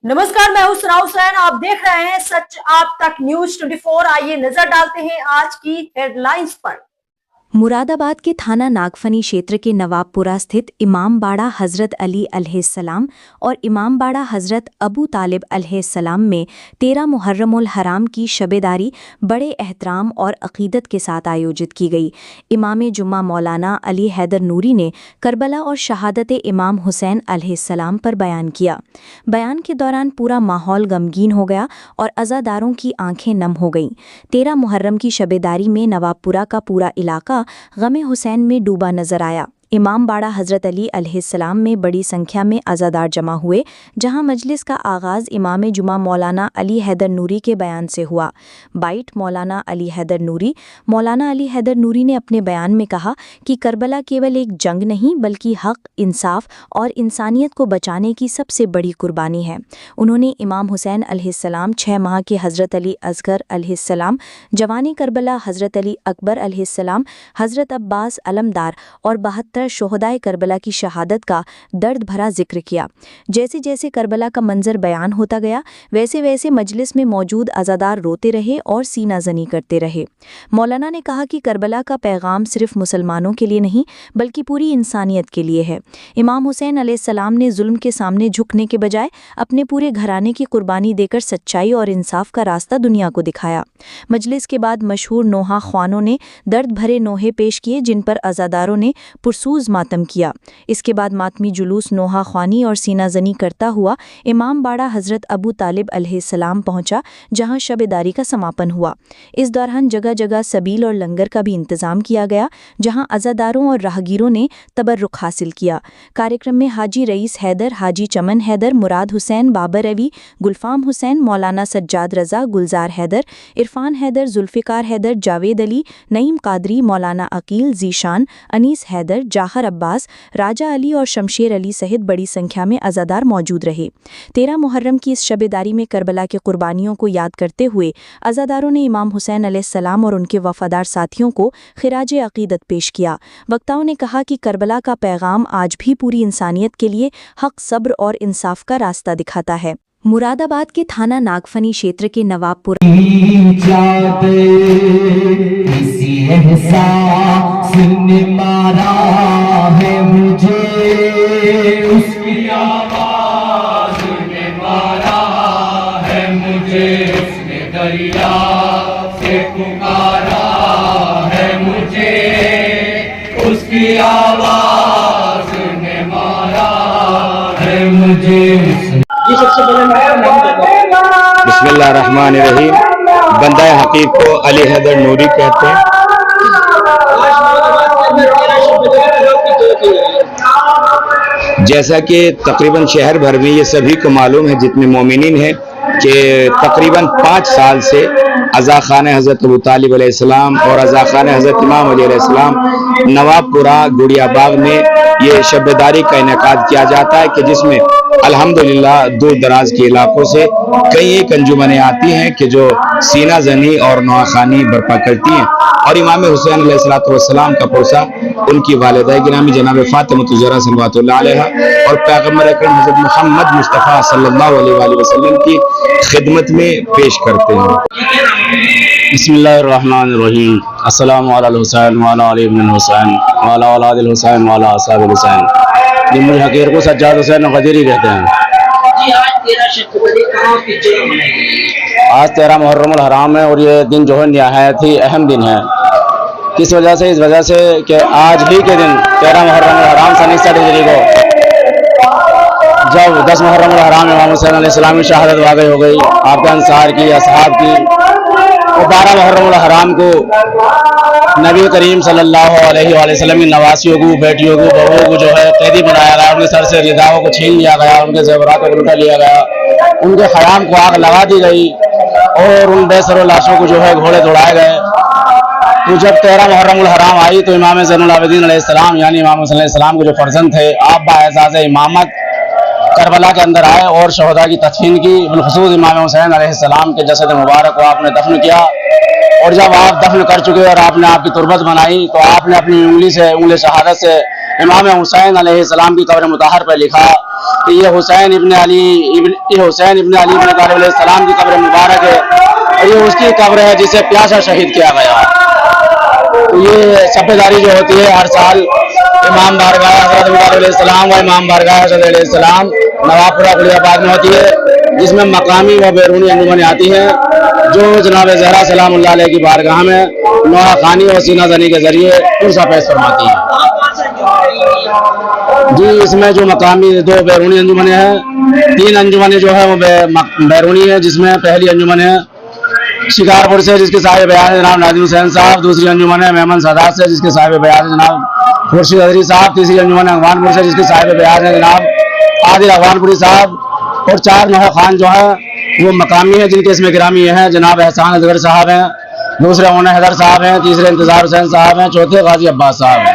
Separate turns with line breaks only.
नमस्कार, मैं हूं सना हुसैन। आप देख रहे हैं सच आप तक न्यूज 24। आइए नजर डालते हैं आज की हेडलाइंस पर।
मुरादाबाद के थाना नागफनी क्षेत्र के नवाबपुरा स्थित इमामबाड़ा हज़रत अली अलैहिस्सलाम और इमामबाड़ा हज़रत अबू तालिब अलैहिस्सलाम में 13 मुहर्रमुल हराम की शबेदारी बड़े एहतराम और अक़ीदत के साथ आयोजित की गई। इमाम जुम्मा मौलाना अली हैदर नूरी ने करबला और शहादत इमाम हुसैन अलैहिस्सलाम पर बयान किया। बयान के दौरान पूरा माहौल गमगीन हो गया और अज़ादारों की आंखें नम हो गईं। 13 मुहर्रम की शबेदारी में नवाबपुरा का पूरा इलाका गमे हुसैन में डूबा नजर आया। इमामबाड़ा हज़रत अली अलैहिस्सलाम में बड़ी संख्या में अज़ादार जमा हुए, जहां मजलिस का आगाज़ इमाम जुमा मौलाना अली हैदर नूरी के बयान से हुआ। बाइट मौलाना अली हैदर नूरी ने अपने बयान में कहा कि करबला केवल एक जंग नहीं बल्कि हक़, इंसाफ और इंसानियत को बचाने की सबसे बड़ी कुर्बानी है। उन्होंने इमाम हुसैन अलैहिस्सलाम, 6 माह के हज़रत अली असगर अलैहिस्सलाम, जवानी करबला हज़रत अली अकबर अलैहिस्सलाम, हज़रत अब्बास अलमदार और 72 शोहदाए करबला की शहादत का दर्द भरा जिक्र किया। जैसे जैसे करबला का मंजर बयान होता गया, वैसे वैसे मजलिस में मौजूद अज़ादार रोते रहे और सीना जनी करते रहे। मौलाना ने कहा कि करबला का पैगाम सिर्फ मुसलमानों के लिए नहीं बल्कि पूरी इंसानियत के लिए है। इमाम हुसैन अलैहिस्सलाम ने जुल्म के सामने झुकने के बजाय अपने पूरे घराने की कुर्बानी देकर सच्चाई और इंसाफ का रास्ता दुनिया को दिखाया। मजलिस के बाद मशहूर नोहा ख्वानों ने दर्द भरे नोहे पेश किए, जिन पर अज़ादारों ने पुरसूज मातम किया। इसके बाद मातमी जुलूस नोहा ख्वानी और सीना जनी करता हुआ इमामबाड़ा हज़रत अबू तालिब अलैहिस्सलाम पहुंचा, जहां शबेदारी का समापन हुआ। इस दौरान जगह जगह सबील और लंगर का भी इंतजाम किया गया, जहां अज़ादारों और राहगीरों ने तबर्रुक हासिल किया। कार्यक्रम में हाजी रईस हैदर, हाजी चमन हैदर, मुराद हुसैन, बाबर रवी, गुलफाम हुसैन, मौलाना सज्जाद रज़ा, गुलजार हैदर, इरफान हैदर, जुल्फ़िकार हैदर, जावेद अली, नईम कादरी, मौलाना अकील, ज़ीशान, अनीस हैदर, जाहर अब्बास, राजा अली और शमशेर अली सहित बड़ी संख्या में अज़ादार मौजूद रहे। 13 मुहर्रम की इस शबेदारी में करबला के कुर्बानियों को याद करते हुए अज़ादारों ने इमाम हुसैन अलैहिस्सलाम और उनके वफादार साथियों को खिराज अक़ीदत पेश किया। वक्ताओं ने कहा कि करबला का पैगाम आज भी पूरी इंसानियत के लिए हक़, सब्र और इंसाफ का रास्ता दिखाता है। मुरादाबाद के थाना नागफनी क्षेत्र के नवाबपुर
मारा है मुझे, उसकी आवाज़ ने मारा है मुझे, उसने दरिया से पुकारा है मुझे, उसकी आवाज़ ने मारा है मुझे।
बिस्मिल्लाहिर्रहमानिर्रहीम। बंदा हकीक को अली हैदर नूरी कहते हैं। जैसा कि तकरीबन शहर भर में ये सभी को मालूम है, जितने मोमिनीन हैं, कि तकरीबन 5 साल से अज़ा खान हज़रत अबू तालिब अलैहिस्सलाम और अज़ा खान हज़रत इमाम अली अलैहिस्सलाम नवाबपुरा गुड़िया बाग में ये शबेदारी का इनेकाद किया जाता है, कि जिसमें अल्हम्दुलिल्लाह दूर दराज के इलाकों से कई एक अंजुमनें आती हैं कि जो सीना जनी और नवाखानी बर्पा करती हैं। और इमाम हुसैन अलैहिस्सलाम का पुरसा उनकी वालिदा गिरामी जनाब फातिमा ज़हरा सल्लल्लाहु अलैहा और पैगम्बर अकरम हज़रत मोहम्मद मुस्तफ़ा सल्लल्लाहु अलैहि वसल्लम की खिदमत में पेश करते हैं।
बिस्मिल्लाहिर्रहमानिर्रहीम। अस्सलामु अला हुसैन व अला आलि इब्न हुसैन व अला औलादिल हुसैन व अला असहाबिल हुसैन। ये मुझे हकीर को सज्जाद हुसैन गदीरी कहते हैं। आज 13 मुहर्रमुल हराम है और ये दिन जो है निहायत ही अहम दिन है। किस वजह से? इस वजह से कि आज ही के दिन 13 मुहर्रमुल हराम सन 61 हिजरी को जब 10 मुहर्रमुल हराम इमाम हुसैन अलैहिस्सलाम की शहादत वाक़ई हो गई, आपके अंसार की, असहाब की, और 12 मुहर्रमुल हराम को नबी करीम सल्लल्लाहु अलैहि वसल्लम की नवासियों को, बेटियों को, बहुओं को जो है कैदी बनाया गया, उनके सर से रिदाओं को छीन लिया गया, उनके ज़ेवरात को लूटा लिया गया, उनके ख़याम को आग लगा दी गई और उन बेसरो लाशों को जो है घोड़े दौड़ाए गए। तो जब 13 मुहर्रमुल हराम आई तो इमाम ज़ैनुल आबिदीन अलैहिस्सलाम यानी इमाम हुसैन अलैहिस्सलाम के जो फर्जंद थे, आप बाएज़ाज़ इमामत करबला के अंदर आए और शहदा की तदफीन की। बिलखुसूस इमाम हुसैन अलैहिस्सलाम के जसद मुबारक को आपने दफन किया और जब आप दफन कर चुके और आपने आपकी तुरबत बनाई तो आपने अपनी उंगली शहादत से इमाम हुसैन अलैहिस्सलाम की कब्र मुताहर पर लिखा कि ये हुसैन इब्न अली इब्न तालिब अलैहिस्सलाम की कब्र मुबारक है और ये उसकी कब्र है जिसे प्यासा शहीद किया गया। तो ये सब्बेदारी जो होती है हर साल इमाम बारगाह हज़रत अबू तालिब अलैहिस्सलाम व इमाम बारगाह हज़रत अलैहिस्सलाम नवाबपुरा कुलियाबाद में होती है, जिसमें मकामी व बैरूनी अंजुमनें आती हैं जो जनाब ज़हरा सलामुल्लाह अलैह की बारगाह में नौहा खानी और सीना ज़नी के जरिए पुरसा पेश फरमाती हैं। जी इसमें जो मकामी 2 बैरूनी अंजुमनें हैं, 3 अंजुमनें जो है वो बैरूनी है, जिसमें पहली अंजुमन है शिकारपुर से जिसके साहिब बयान जनाब नादिम हुसैन साहब, दूसरी अंजुमन है मेमन सादात से जिसके साहिब बयान जनाब खुर्शीद अदरी साहब, तीसरी अंजुमन है अफगानपुर से जिसके साहिब बयान है जनाब आदिल अफगानपुरी साहब, और 4 नौहा खान जो है वो मकामी है जिनके इसमें गिरामी हैं जनाब एहसान असगर साहब हैं, दूसरे ओना हैदर साहब हैं, तीसरे इंतजार हुसैन साहब हैं, चौथे गाजी अब्बास साहब हैं।